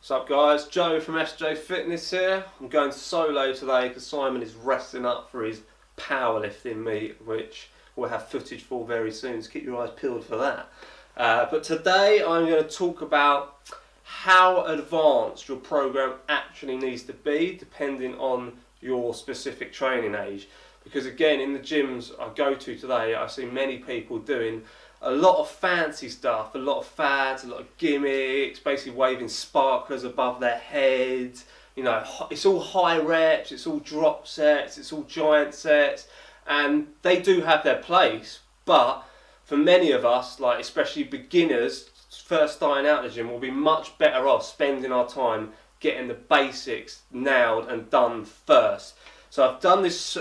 What's up guys, Joe from SJ Fitness here. I'm going solo today because Simon is resting up for his powerlifting meet, which we'll have footage for very soon, so keep your eyes peeled for that. But today I'm going to talk about how advanced your program actually needs to be depending on your specific training age. Because again, in the gyms I go to today, I see many people doing a lot of fancy stuff, a lot of fads, a lot of gimmicks, basically waving sparklers above their heads. You know, it's all high reps, it's all drop sets, it's all giant sets, and they do have their place. But for many of us, like especially beginners first starting out in the gym, we'll be much better off spending our time getting the basics nailed and done first. So I've done this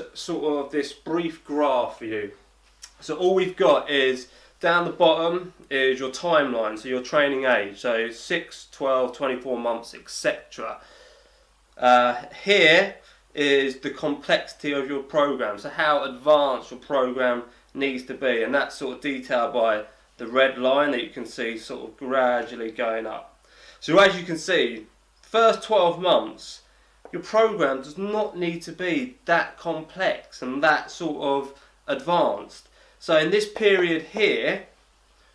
this brief graph for you. So all we've got is down the bottom is your timeline, so your training age, so 6, 12, 24 months, etc. Here is the complexity of your program, so how advanced your program needs to be, and that's sort of detailed by the red line that you can see sort of gradually going up. So as you can see, first 12 months, your program does not need to be that complex and that sort of advanced. So in this period here,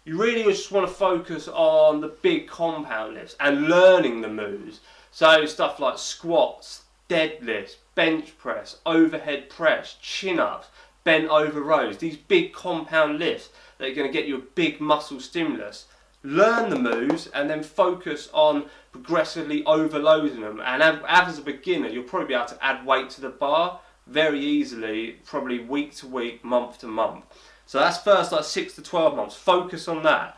you really just want to focus on the big compound lifts and learning the moves. So stuff like squats, deadlifts, bench press, overhead press, chin-ups, bent over rows, these big compound lifts that are going to get you a big muscle stimulus. Learn the moves and then focus on progressively overloading them. And as a beginner, you'll probably be able to add weight to the bar very easily, probably week to week, month to month. So that's first like 6 to 12 months. Focus on that.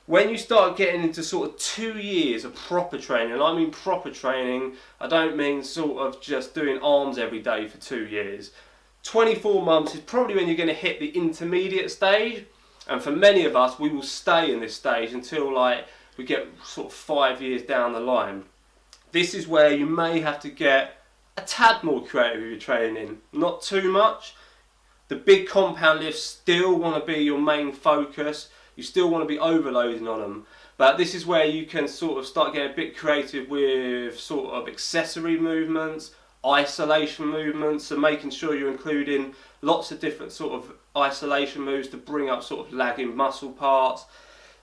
When you start getting into sort of 2 years of proper training, and I mean proper training, I don't mean sort of just doing arms every day for 2 years. 24 months is probably when you're going to hit the intermediate stage. And for many of us, we will stay in this stage until like we get sort of 5 years down the line. This is where you may have to get a tad more creative with your training, not too much. The big compound lifts still want to be your main focus. You still want to be overloading on them. But this is where you can sort of start getting a bit creative with sort of accessory movements, isolation movements, so making sure you're including lots of different sort of isolation moves to bring up sort of lagging muscle parts.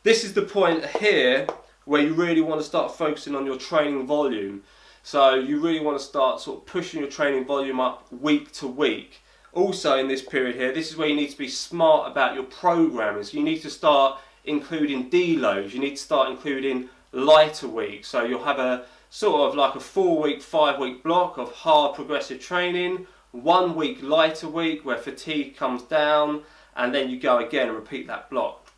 This is the point here where you really want to start focusing on your training volume. So you really want to start sort of pushing your training volume up week to week. Also in this period here, this is where you need to be smart about your programming. So you need to start including deloads, you need to start including lighter weeks. So you'll have a sort of like a 4-week, 5-week block of hard progressive training, 1 week lighter week where fatigue comes down, and then you go again and repeat that block.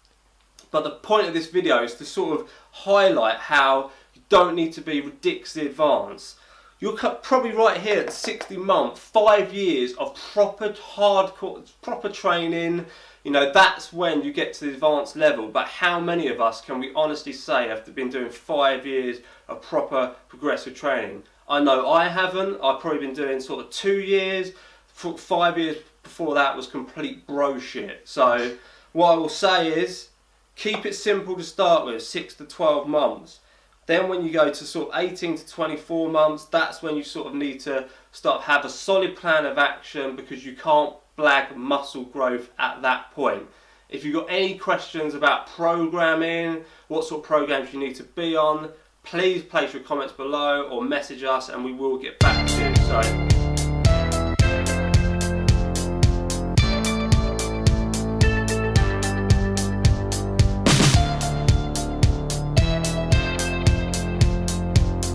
But the point of this video is to sort of highlight how you don't need to be ridiculously advanced. You're probably right here at 60 months, 5 years of proper hardcore, proper training. You know, that's when you get to the advanced level. But how many of us can we honestly say have been doing 5 years of proper progressive training? I know I haven't. I've probably been doing sort of 2 years. 5 years before that was complete bro shit. So what I will say is, keep it simple to start with, 6 to 12 months. Then when you go to sort of 18 to 24 months, that's when you sort of need to start have a solid plan of action, because you can't blag muscle growth at that point. If you've got any questions about programming, what sort of programs you need to be on, please place your comments below or message us and we will get back to you. So